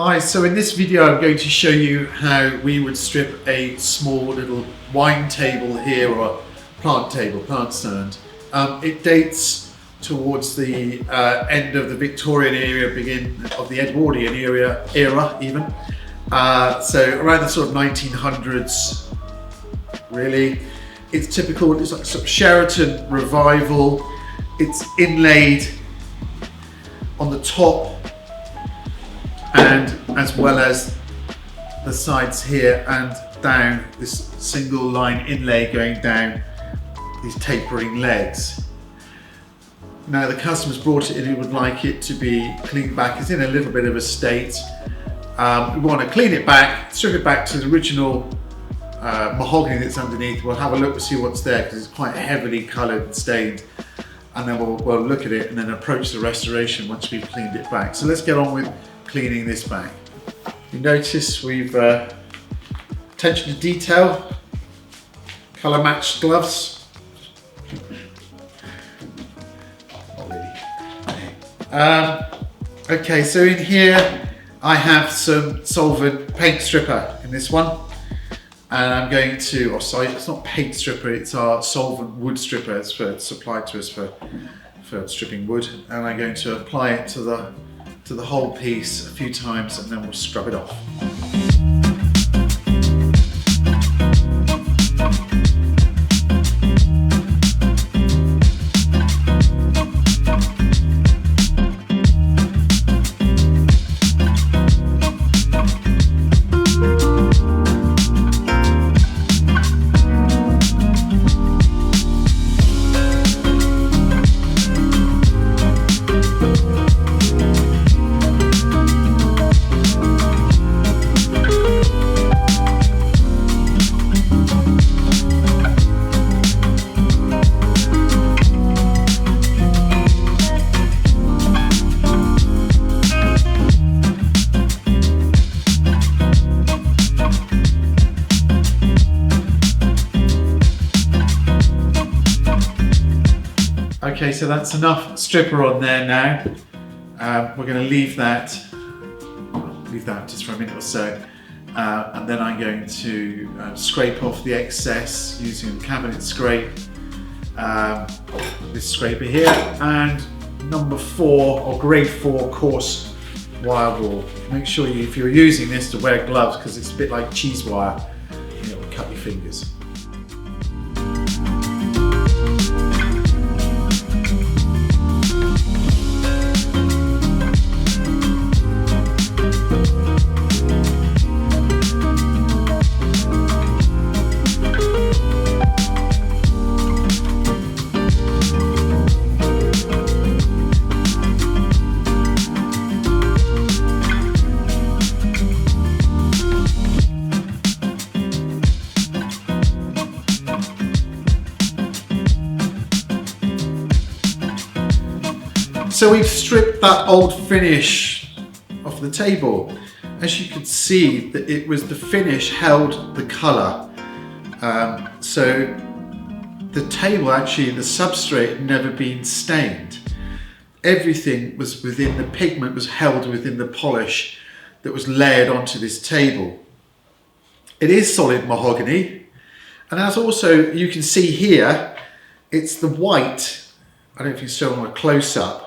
Hi, so in this video I'm going to show you how we would strip a small little wine table here, or plant table, plant stand. It dates towards the end of the Victorian era, begin of the Edwardian era even. So around the sort of 1900s, really. It's typical, it's like sort of Sheraton revival. It's inlaid on the top and as well as the sides here and down, this single line inlay going down these tapering legs. Now the customer's brought it in, he would like it to be cleaned back. It's in a little bit of a state. We want to clean it back, strip it back to the original mahogany that's underneath. We'll have a look to see what's there because it's quite heavily coloured and stained, and then we'll look at it and then approach the restoration once we've cleaned it back. So let's get on with cleaning this back. You notice we've attention to detail, colour matched gloves. Not really. Okay, so in here I have some solvent paint stripper in this one, and I'm going to, oh sorry, it's not paint stripper, it's our solvent wood stripper. It's supplied to us for stripping wood, and I'm going to apply it to the whole piece a few times and then we'll scrub it off. Okay, so that's enough stripper on there now. We're going to leave that just for a minute or so, and then I'm going to scrape off the excess using the cabinet scrape, this scraper here, and number 4 or grade 4 coarse wire wool. Make sure if you're using this to wear gloves because it's a bit like cheese wire, it will cut your fingers. So we've stripped that old finish off the table. As you can see, that it was the finish held the colour. So the table, actually, the substrate had never been stained. Everything was within, the pigment was held within the polish that was layered onto this table. It is solid mahogany, and as also you can see here, it's the white. I don't know if you saw on a close-up,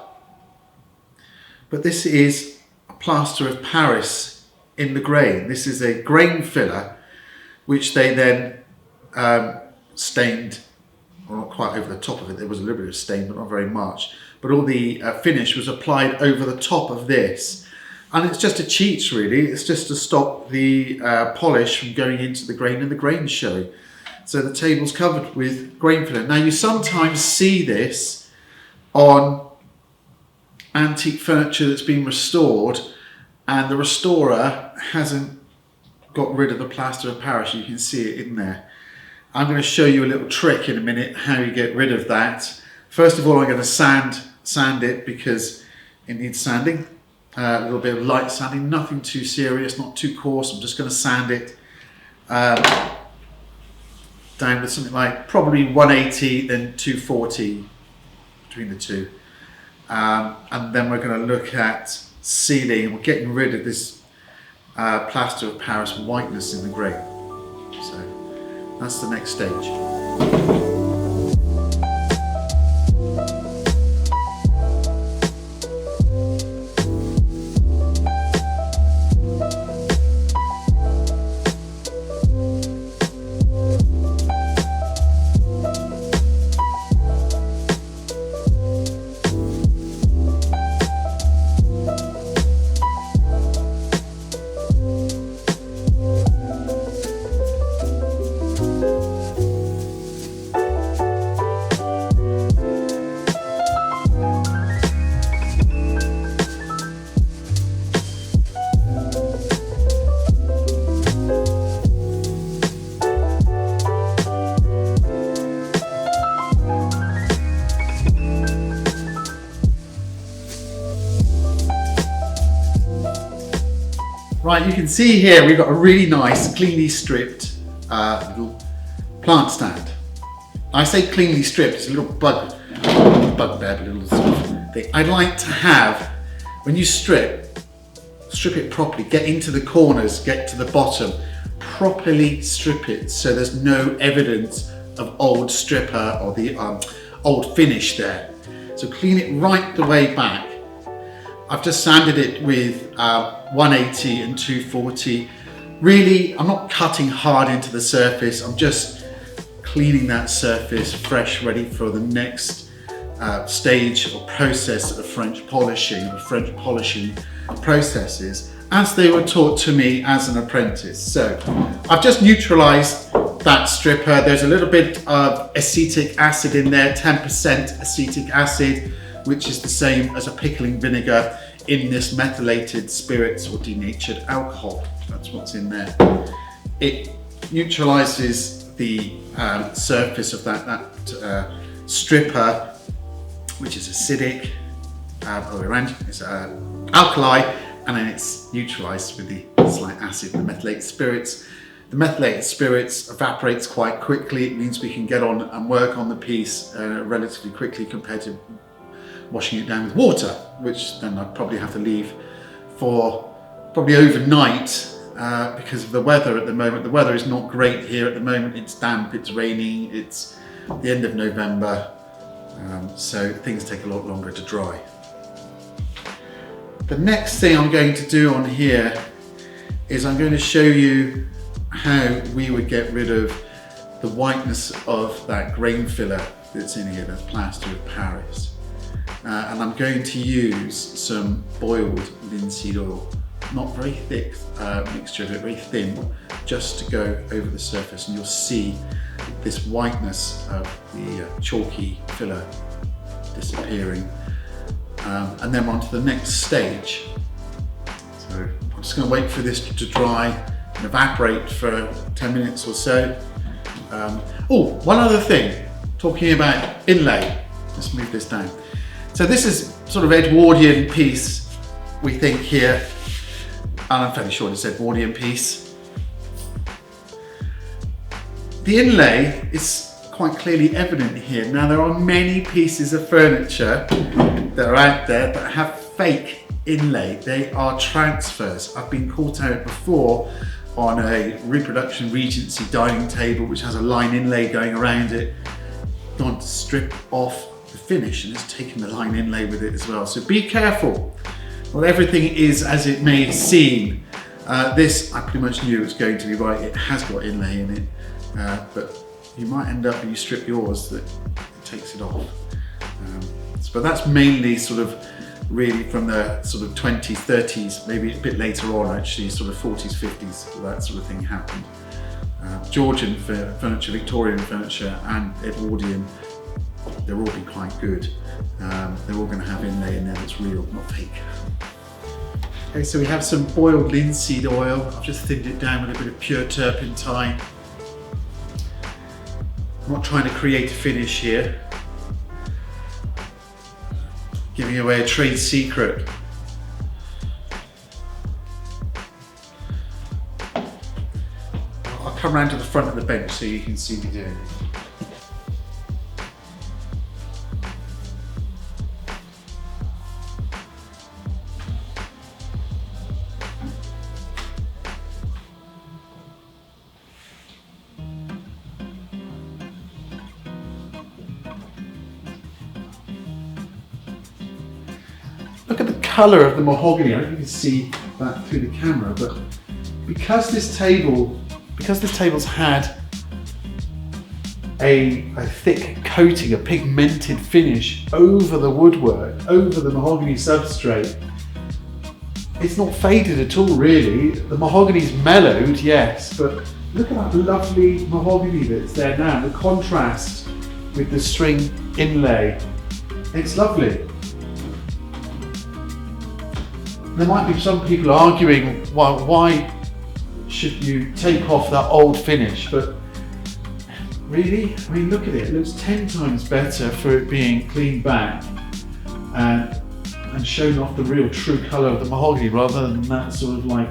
but this is a plaster of Paris in the grain. This is a grain filler, which they then stained, well, not quite over the top of it. There was a little bit of stain, but not very much. But all the finish was applied over the top of this. And it's just a cheat, really. It's just to stop the polish from going into the grain and the grain show. So the table's covered with grain filler. Now you sometimes see this on antique furniture that's been restored and the restorer hasn't got rid of the plaster of Paris. You can see it in there. I'm going to show you a little trick in a minute how you get rid of that. First of all, I'm going to sand it because it needs sanding. A little bit of light sanding, nothing too serious, not too coarse. I'm just going to sand it down with something like probably 180 then 240 between the two. And then we're going to look at sealing. We're getting rid of this plaster of Paris whiteness in the grain. So that's the next stage. Right, you can see here we've got a really nice, cleanly stripped little plant stand. I say cleanly stripped, it's a little bugbear, a little sort of thing. I'd like to have, when you strip it properly, get into the corners, get to the bottom, properly strip it so there's no evidence of old stripper or the old finish there. So clean it right the way back. I've just sanded it with 180 and 240. Really, I'm not cutting hard into the surface. I'm just cleaning that surface fresh, ready for the next stage or process of French polishing, or French polishing processes, as they were taught to me as an apprentice. So I've just neutralised that stripper. There's a little bit of acetic acid in there, 10% acetic acid, which is the same as a pickling vinegar in this methylated spirits or denatured alcohol. That's what's in there. It neutralises the surface of that stripper, which is acidic, it's alkali, and then it's neutralised with the slight acid, the methylated spirits. The methylated spirits evaporates quite quickly. It means we can get on and work on the piece relatively quickly compared to washing it down with water, which then I'd probably have to leave for probably overnight because of the weather at the moment. The weather is not great here at the moment. It's damp, it's raining, it's the end of November, so things take a lot longer to dry. The next thing I'm going to do on here is I'm going to show you how we would get rid of the whiteness of that grain filler that's in here, that's plaster of Paris. And I'm going to use some boiled linseed oil, not very thick mixture of it, very thin, just to go over the surface, and you'll see this whiteness of the chalky filler disappearing. And then we're on to the next stage. So I'm just going to wait for this to dry and evaporate for 10 minutes or so. Oh, one other thing, talking about inlay, let's move this down. So this is sort of Edwardian piece, we think here, and I'm fairly sure it's Edwardian piece. The inlay is quite clearly evident here. Now there are many pieces of furniture that are out there that have fake inlay. They are transfers. I've been caught out before on a reproduction Regency dining table which has a line inlay going around it, gone to strip off the finish and it's taken the line inlay with it as well. So be careful. Well, everything is as it may seem. This I pretty much knew it was going to be right. It has got inlay in it, but you might end up when you strip yours that it takes it off. But that's mainly sort of really from the sort of 20s, 30s, maybe a bit later on actually, sort of 40s, 50s, that sort of thing happened. Georgian furniture, Victorian furniture and Edwardian, they're all been quite good. They're all going to have inlay in there that's real, not fake. Okay, so we have some boiled linseed oil. I've just thinned it down with a bit of pure turpentine. I'm not trying to create a finish here. Giving away a trade secret. I'll come round to the front of the bench so you can see me doing it. colour of the mahogany. I don't know if you can see that through the camera, but because this table's had a thick coating, a pigmented finish over the woodwork, over the mahogany substrate, it's not faded at all really. The mahogany's mellowed, yes, but look at that lovely mahogany that's there now, the contrast with the string inlay. It's lovely. There might be some people arguing, well, why should you take off that old finish? But really, I mean, look at it. It looks 10 times better for it being cleaned back and shown off the real true colour of the mahogany rather than that sort of like,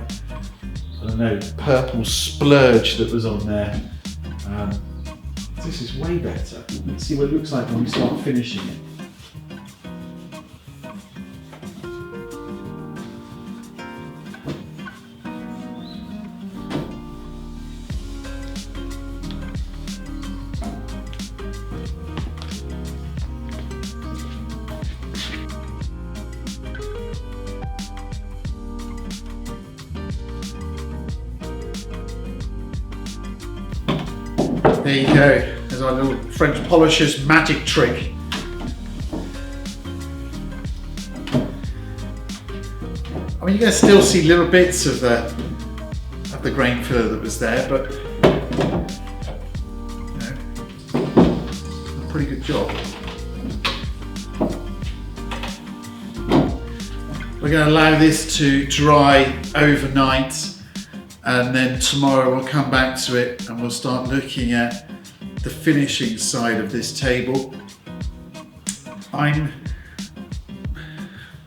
I don't know, purple splurge that was on there. This is way better. Let's see what it looks like when we start finishing it. There you go, there's our little French polisher's magic trick. I mean, you're going to still see little bits of the grain filler that was there, but you know, a pretty good job. We're going to allow this to dry overnight. And then tomorrow we'll come back to it and we'll start looking at the finishing side of this table.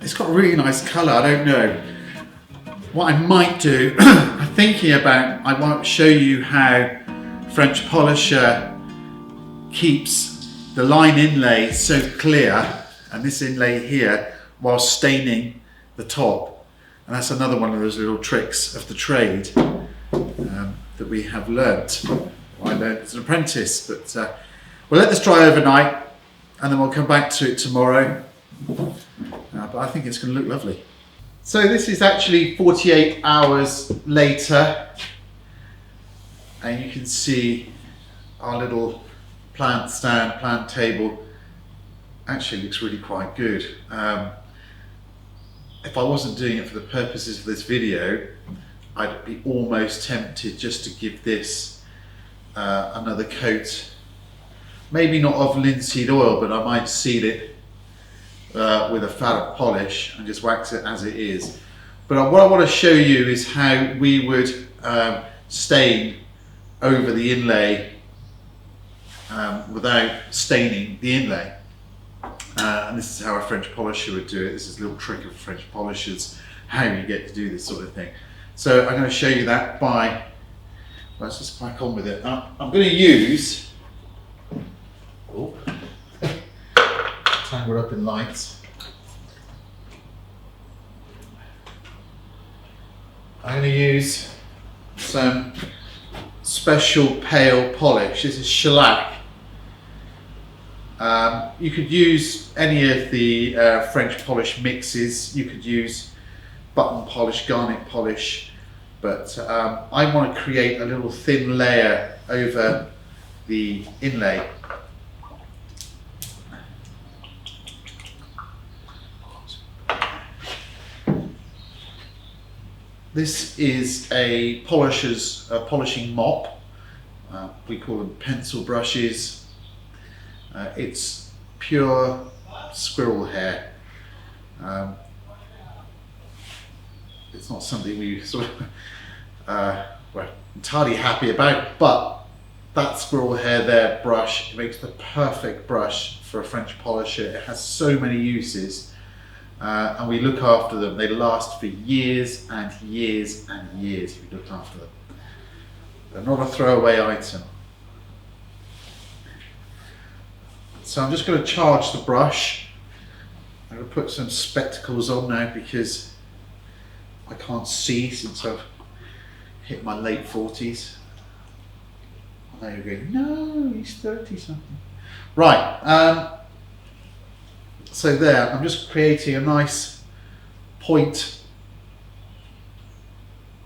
It's got a really nice colour, I don't know. What I might do, I'm thinking about, I want to show you how French Polisher keeps the line inlay so clear, and this inlay here, while staining the top. And that's another one of those little tricks of the trade that we have learnt. I learned as an apprentice, but we'll let this dry overnight and then we'll come back to it tomorrow. But I think it's going to look lovely. So this is actually 48 hours later, and you can see our little plant stand, plant table actually looks really quite good. If I wasn't doing it for the purposes of this video, I'd be almost tempted just to give this another coat. Maybe not of linseed oil, but I might seal it with a fad polish and just wax it as it is. But what I want to show you is how we would stain over the inlay without staining the inlay. And this is how a French polisher would do it. This is a little trick of French polishers, how you get to do this sort of thing. So I'm going to show you that by, let's just crack on with it. I'm going to use, tangled up in lights. I'm going to use some special pale polish. This is shellac. You could use any of the French polish mixes. You could use button polish, garnet polish, but I want to create a little thin layer over the inlay. This is a polishing mop. We call them pencil brushes. It's pure squirrel hair. It's not something we sort of we're entirely happy about, but that squirrel hair there brush makes the perfect brush for a French polisher. It has so many uses, and we look after them. They last for years and years and years. We look after them. They're not a throwaway item. So I'm just going to charge the brush. I'm going to put some spectacles on now because I can't see since I've hit my late 40s. I know you're going, no, he's 30 something. Right, so there, I'm just creating a nice point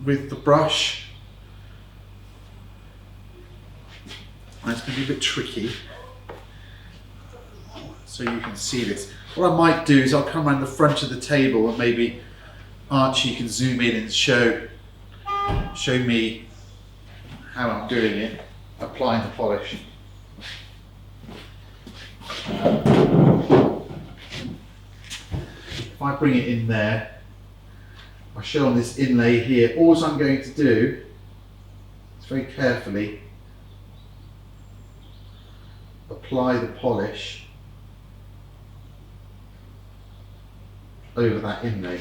with the brush. And it's going to be a bit tricky, so you can see this. What I might do is I'll come around the front of the table and maybe Archie can zoom in and show me how I'm doing it, applying the polish. If I bring it in there, I show on this inlay here, all I'm going to do is very carefully apply the polish over that inlay.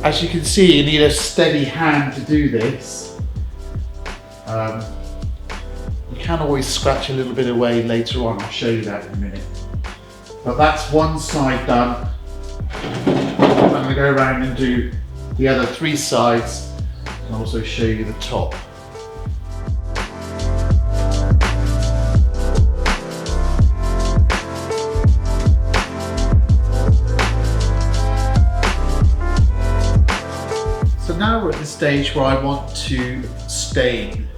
As you can see, you need a steady hand to do this. You can always scratch a little bit away later on, I'll show you that in a minute. But that's one side done. I'm going to go around and do the other 3 sides and also show you the top. Now we're at the stage where I want to stain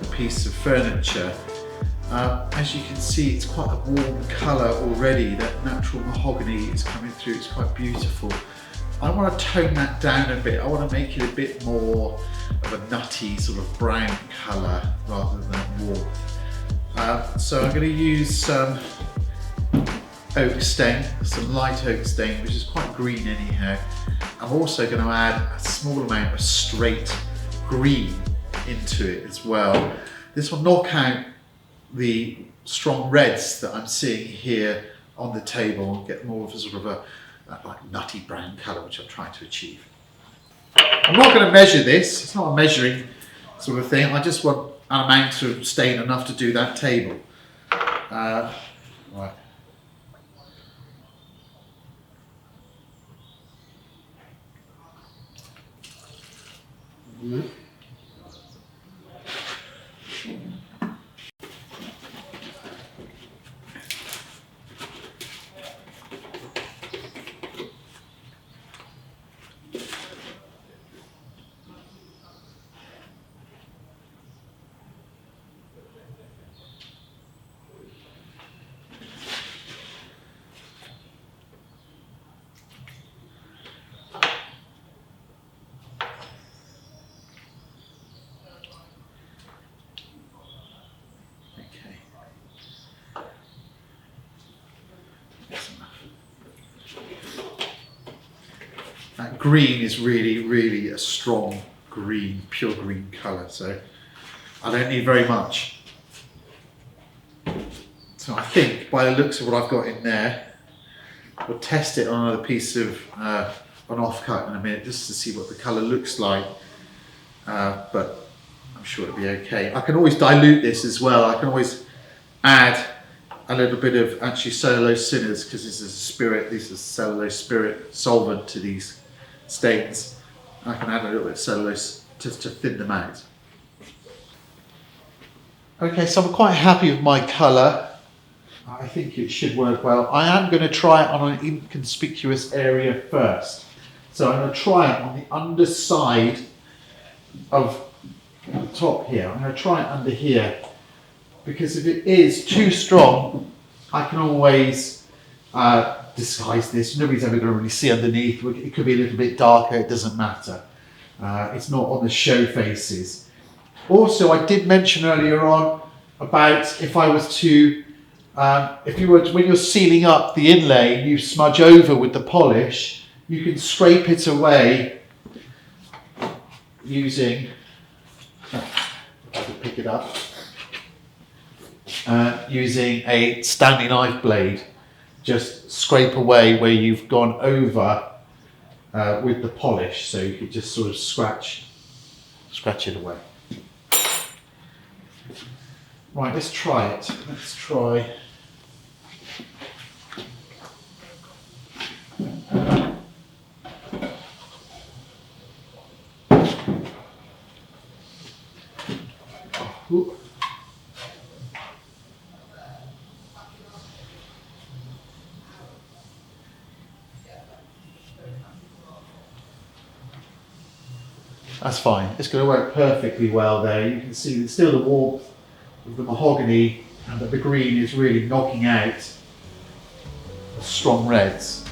a piece of furniture. As you can see, it's quite a warm colour already. That natural mahogany is coming through, it's quite beautiful. I want to tone that down a bit. I want to make it a bit more of a nutty sort of brown colour rather than warm. So I'm going to use some oak stain, some light oak stain, which is quite green anyhow. I'm also going to add a small amount of straight green into it as well. This will knock out the strong reds that I'm seeing here on the table and get more of a sort of a like nutty brown colour, which I'm trying to achieve. I'm not going to measure this, it's not a measuring sort of thing. I just want an amount of stain enough to do that table. Right. Mm-hmm. That green is really a strong green, pure green colour, so I don't need very much. So I think by the looks of what I've got in there, we'll test it on another piece of an offcut in a minute just to see what the colour looks like, but I'm sure it'll be okay. I can always dilute this as well. I can always add a little bit of actually cellulose thinners, because this is a spirit, this is cellulose spirit solvent to these stains. I can add a little bit of cellulose to thin them out. Okay, so I'm quite happy with my colour. I think it should work well. I am going to try it on an inconspicuous area first. So I'm going to try it on the underside of the top here. I'm going to try it under here, because if it is too strong, I can always disguise this. Nobody's ever going to really see underneath. It could be a little bit darker, it doesn't matter. It's not on the show faces. Also, I did mention earlier on about if I was to, when you're sealing up the inlay, you smudge over with the polish, you can scrape it away using, if I could pick it up, using a Stanley knife blade. Just scrape away where you've gone over with the polish, so you could just sort of scratch it away. Right, let's try it. Let's try. Ooh. That's fine. It's going to work perfectly well there. You can see there's still the warmth of the mahogany, and that the green is really knocking out the strong reds.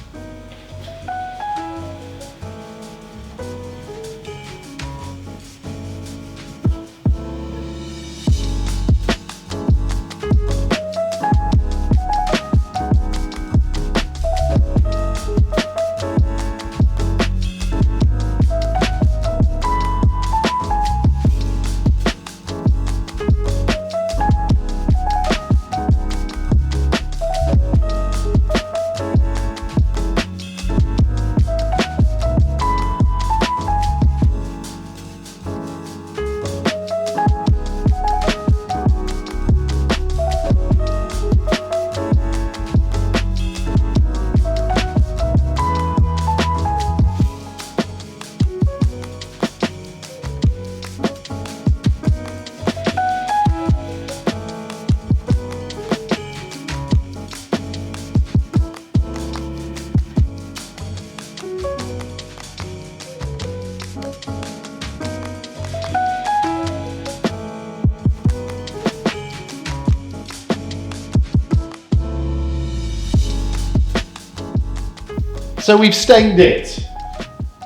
So we've stained it.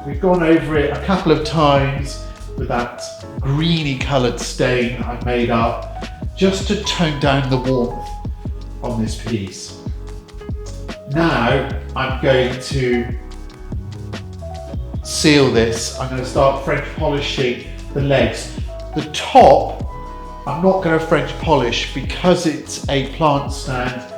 We've gone over it a couple of times with that greeny coloured stain I've made up, just to tone down the warmth on this piece. Now I'm going to seal this. I'm going to start French polishing the legs. The top, I'm not going to French polish because it's a plant stand.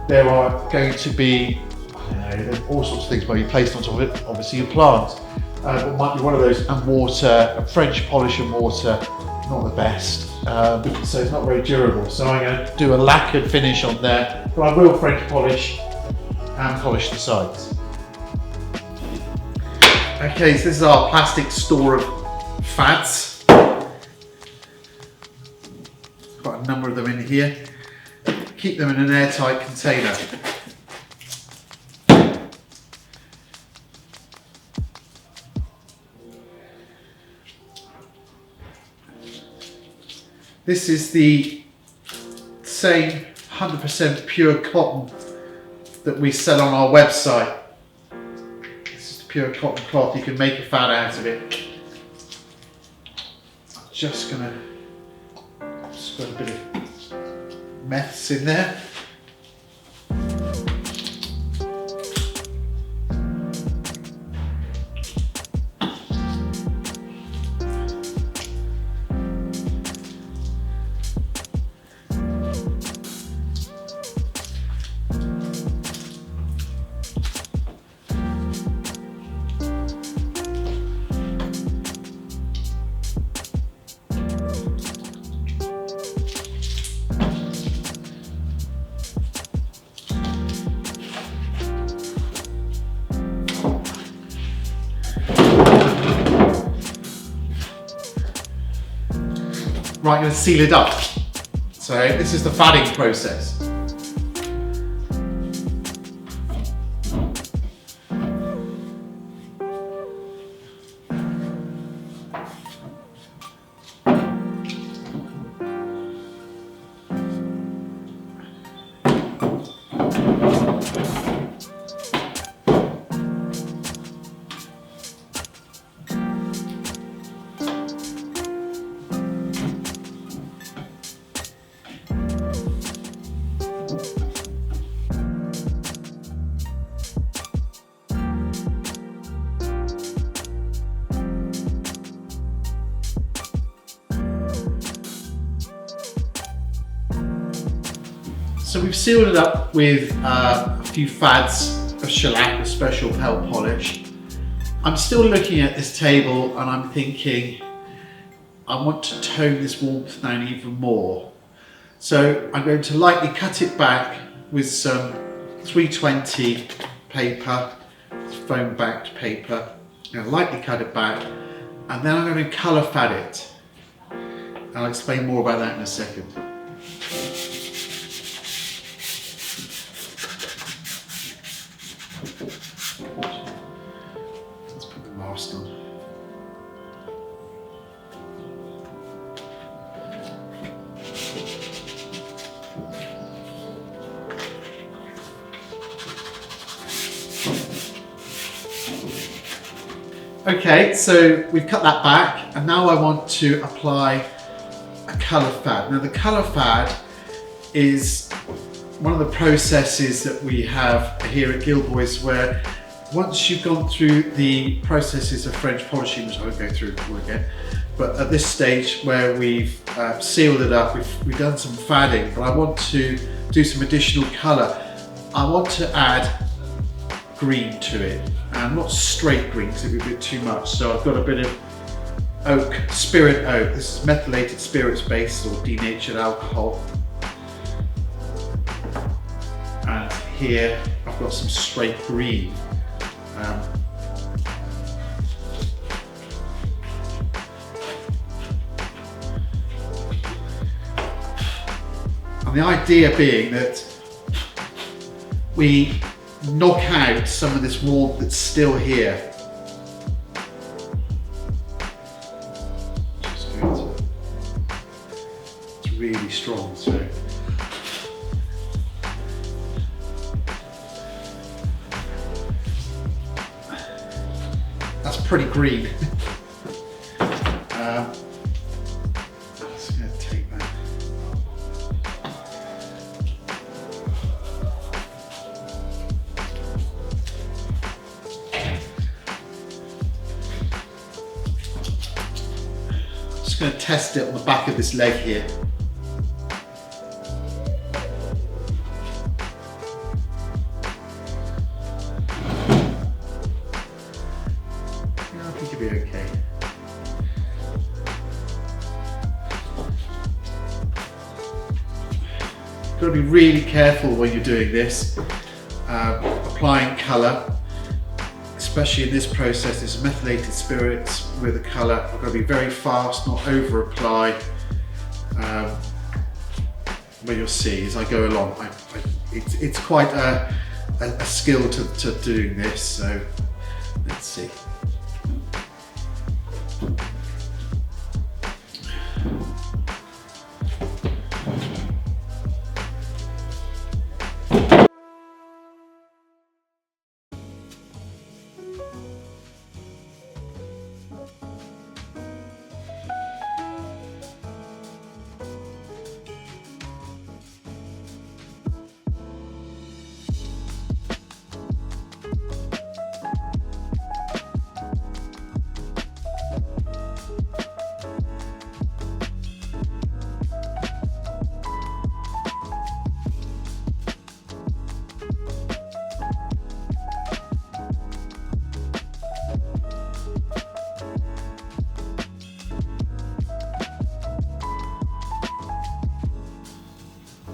There are going to be, I don't know, all sorts of things might be placed on top of it. Obviously a plant, it might be one of those, and water, a French polish and water, not the best. So it's not very durable. So I'm going to do a lacquered finish on there, but I will French polish and polish the sides. Okay, so this is our plastic store of fads. Got a number of them in here. Keep them in an airtight container. This is the same 100% pure cotton that we sell on our website. This is the pure cotton cloth. You can make a fad out of it. I'm just gonna put a bit of meths in there. Right, I'm going to seal it up. So this is the fadding process. So we've sealed it up with a few fads of shellac, a special pelt polish. I'm still looking at this table and I'm thinking, I want to tone this warmth down even more. So I'm going to lightly cut it back with some 320 paper, foam backed paper. I'm going to lightly cut it back and then I'm going to colour fad it. I'll explain more about that in a second. Let's put the mask on. Okay, so we've cut that back and now I want to apply a colour fad. Now the colour fad is one of the processes that we have here at Gilboys where once you've gone through the processes of French polishing, which I won't go through all again, but at this stage where we've sealed it up, we've done some fadding, but I want to do some additional colour. I want to add green to it, and not straight green because it'd be a bit too much, so I've got a bit of oak, spirit oak. This is methylated spirits base or denatured alcohol. And here I've got some straight green. And the idea being that we knock out some of this warmth that's still here. Just going to, it's really strong, so. That's pretty green. I'm just going to take that. Just going to test it on the back of this leg here. I think it'll be okay. You've got to be really careful when you're doing this, applying colour. Especially in this process, this methylated spirits with a colour. I've got to be very fast, not over apply. What you'll see as I go along, it's quite a skill to doing this. So let's see.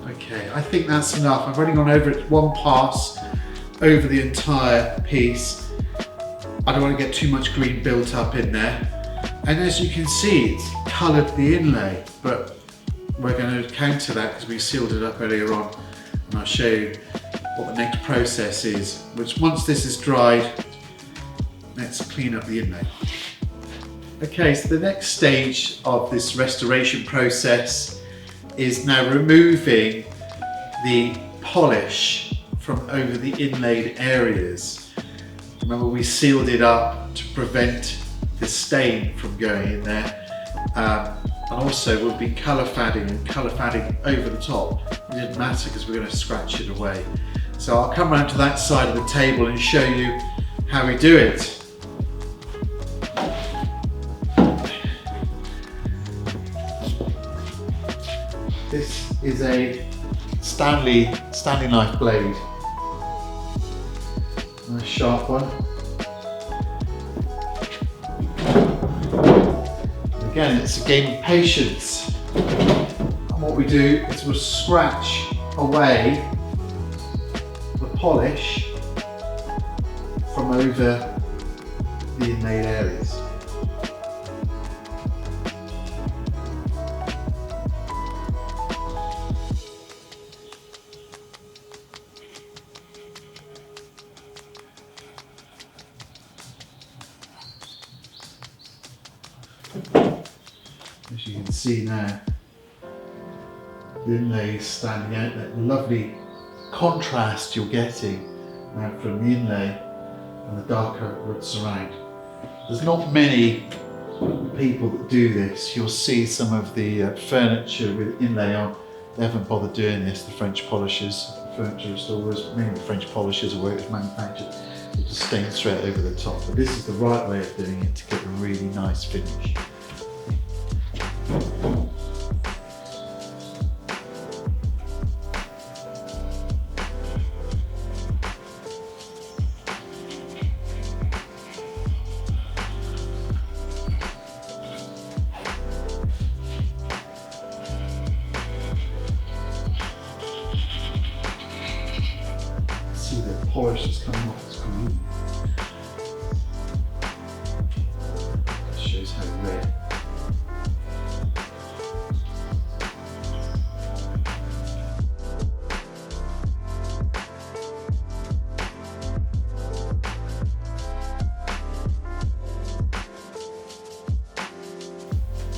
Okay, I think that's enough. I've only gone over it one pass over the entire piece. I don't want to get too much green built up in there. And as you can see, it's coloured the inlay, but we're going to counter that because we sealed it up earlier on, and I'll show you what the next process is, which once this is dried, let's clean up the inlay. Okay, so the next stage of this restoration process is now removing the polish from over the inlaid areas. Remember, we sealed it up to prevent the stain from going in there. And also we'll be colour fadding over the top. It didn't matter because we're going to scratch it away. So I'll come around to that side of the table and show you how we do it. This is a Stanley knife blade. Nice sharp one. Again, it's a game of patience. And what we do is we'll scratch away the polish from over the inlaid areas. As you can see now, the inlay is standing out, that lovely contrast you're getting now from the inlay and the darker wood surround. There's not many people that do this. You'll see some of the furniture with inlay on, they haven't bothered doing this, the French polishers, furniture restorers, mainly the French polishers or where it was manufactured, it just stains straight over the top. But this is the right way of doing it to get a really nice finish. See the polish is coming off the screen. It shows how red.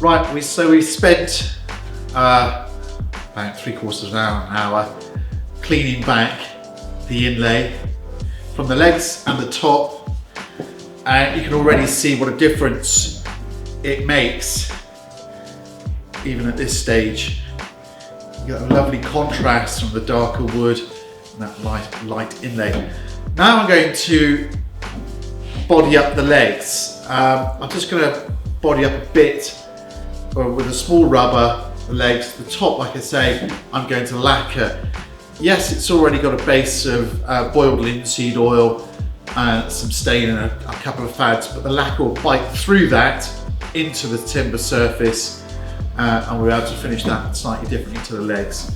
Right, so we spent about 3/4 of an hour cleaning back the inlay from the legs and the top, and you can already see what a difference it makes even at this stage. You get a lovely contrast from the darker wood and that light inlay. Now I'm going to body up the legs. I'm just going to body up a bit with a small rubber, the legs. The top, like I say, I'm going to lacquer. Yes, it's already got a base of boiled linseed oil, some stain and a couple of fads, but the lacquer will bite through that into the timber surface, and we're able to finish that slightly differently to the legs.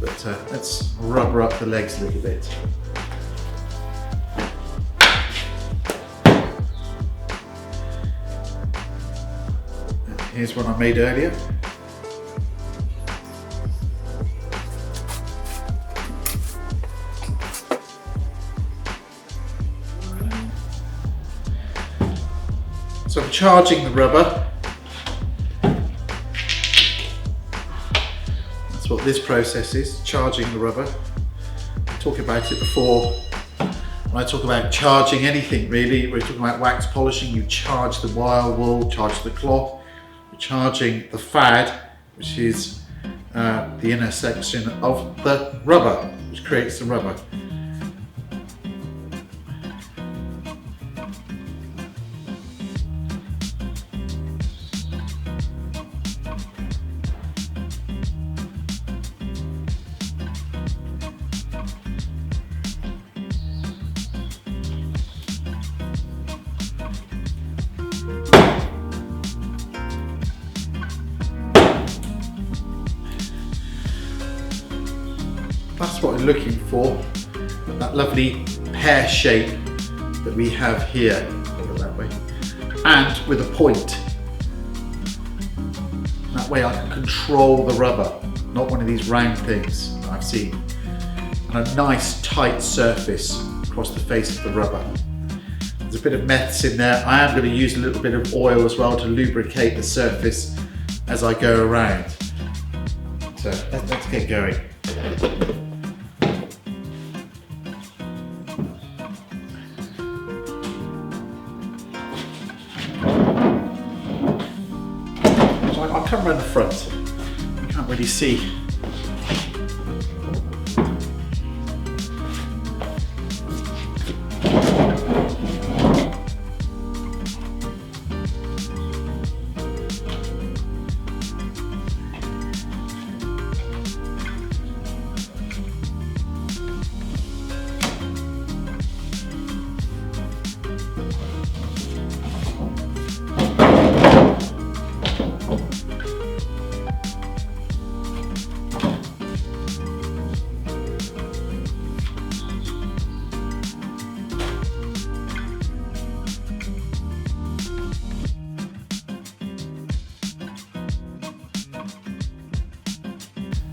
But let's rubber up the legs a little bit. Here's one I made earlier. So I'm charging the rubber. That's what this process is, charging the rubber. I talked about it before. When I talk about charging anything really, we're talking about wax polishing. You charge the wire wool, charge the cloth. We're charging the fad, which is the inner section of the rubber, which creates the rubber. That's what we're looking for, that lovely pear shape that we have here, put it that way, and with a point. That way I can control the rubber, not one of these round things that I've seen. And a nice tight surface across the face of the rubber. There's a bit of meths in there. I am going to use a little bit of oil as well to lubricate the surface as I go around. So let's get going. So I'll come around the front. You can't really see.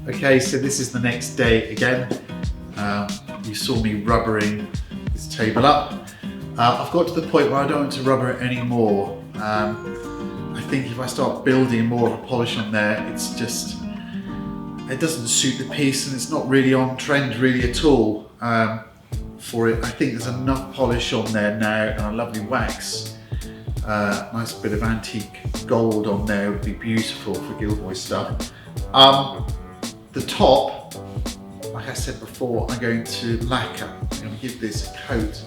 Okay, so this is the next day again. You saw me rubbering this table up. I've got to the point where I don't want to rubber it anymore. I think if I start building more of a polish on there, it doesn't suit the piece and it's not really on trend really at all for it. I think there's enough polish on there now and a lovely wax. Nice bit of antique gold on there would be beautiful for Gilboys stuff. The top, like I said before, I'm going to lacquer. I'm going to give this a coat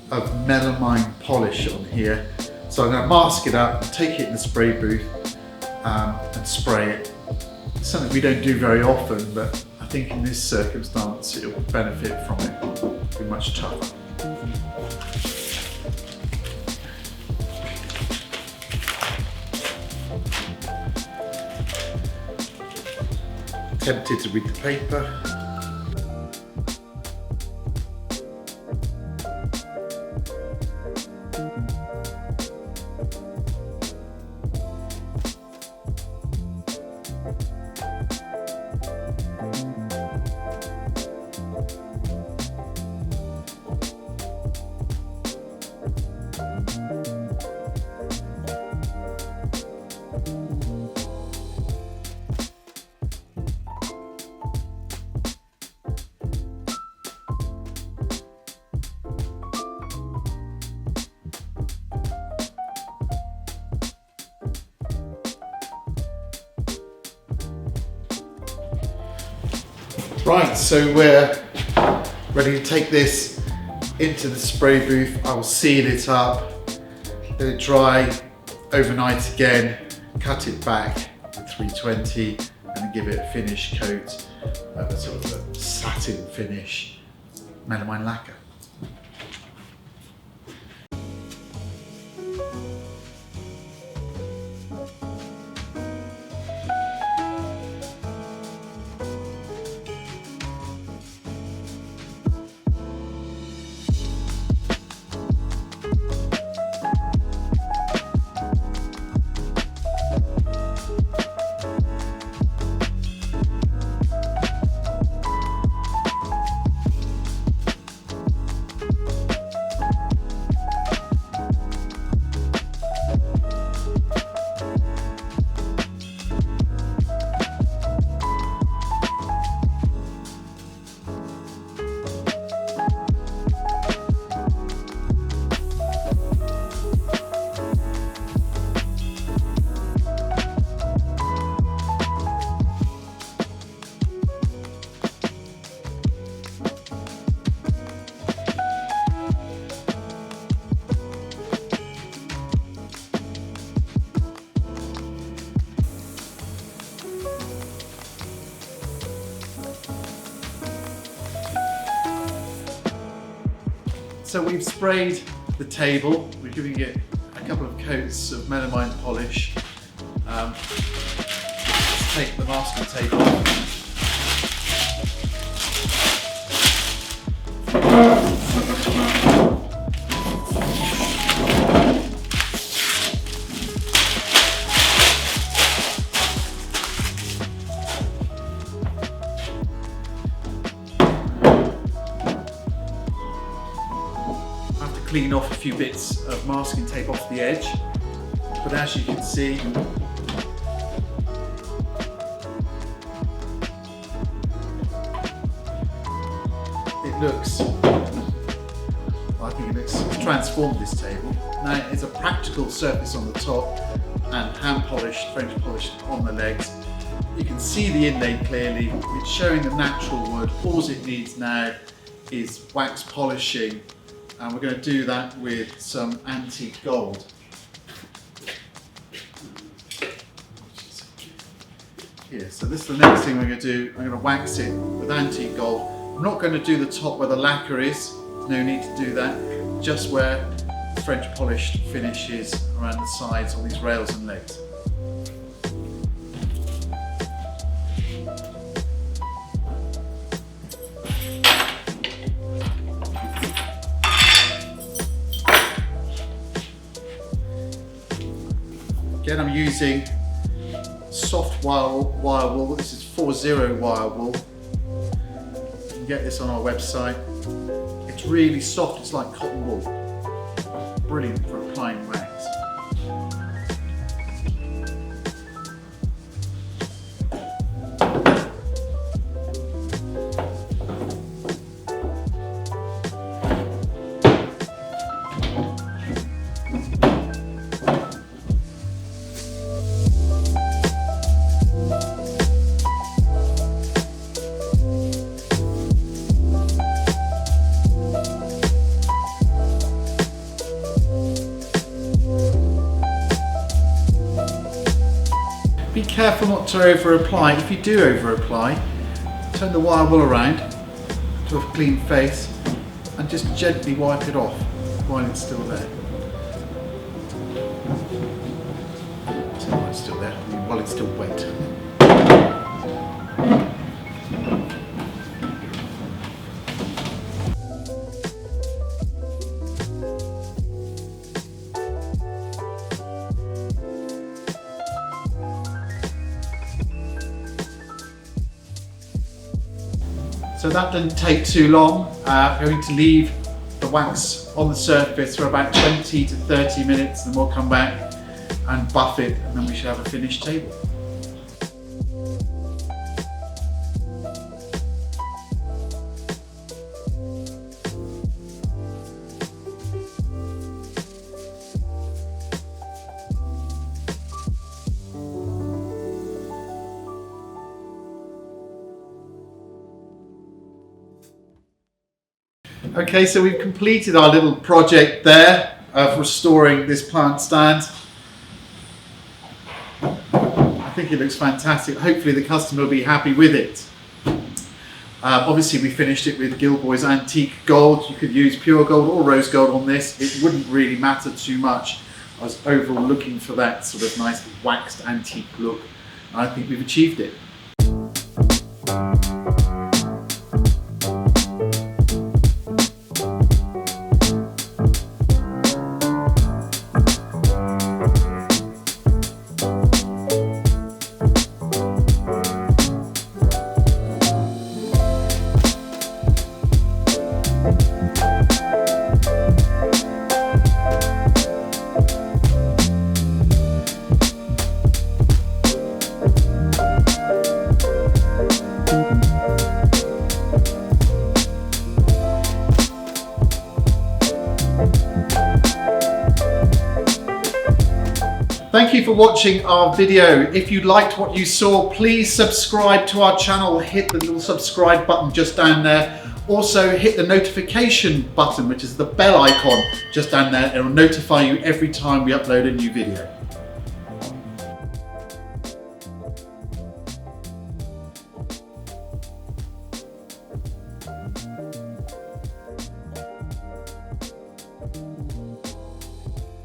of melamine polish on here. So I'm going to mask it up, take it in the spray booth and spray it. It's something we don't do very often, but I think in this circumstance it will benefit from it. It'll be much tougher. Tempted to read the paper. Right, so we're ready to take this into the spray booth. I will seal it up, let it dry overnight again, cut it back to 320 and give it a finish coat of a sort of a satin finish melamine lacquer. So we've sprayed the table, we're giving it a couple of coats of melamine polish. Let's take the masking tape off. clean off a few bits of masking tape off the edge, but as you can see, it looks, I think it looks transformed, this table. Now it's a practical surface on the top and hand polished, French polished on the legs. You can see the inlay clearly. It's showing the natural wood. All it needs now is wax polishing, and we're going to do that with some antique gold. Here, so this is the next thing we're going to do. I'm going to wax it with antique gold. I'm not going to do the top where the lacquer is, no need to do that, just where the French polished finish is around the sides on these rails and legs. Again, I'm using soft wire wool. This is 4-0 wire wool. You can get this on our website. It's really soft, it's like cotton wool. Brilliant for applying wax. Be careful not to over apply. If you do over apply, turn the wire wool around to a clean face and just gently wipe it off while it's still there. So while it's still there, I mean while it's still wet. So that didn't take too long. I'm going to leave the wax on the surface for about 20 to 30 minutes, and we'll come back and buff it, and then we should have a finished table. Okay, so we've completed our little project there of restoring this plant stand. I think it looks fantastic. Hopefully the customer will be happy with it. Obviously we finished it with Gilboys antique gold. You could use pure gold or rose gold on this. It wouldn't really matter too much. I was overall looking for that sort of nice waxed antique look, and I think we've achieved it. Thank you for watching our video. If you liked what you saw, please subscribe to our channel. Hit the little subscribe button just down there. Also hit the notification button, which is the bell icon just down there. It will notify you every time we upload a new video.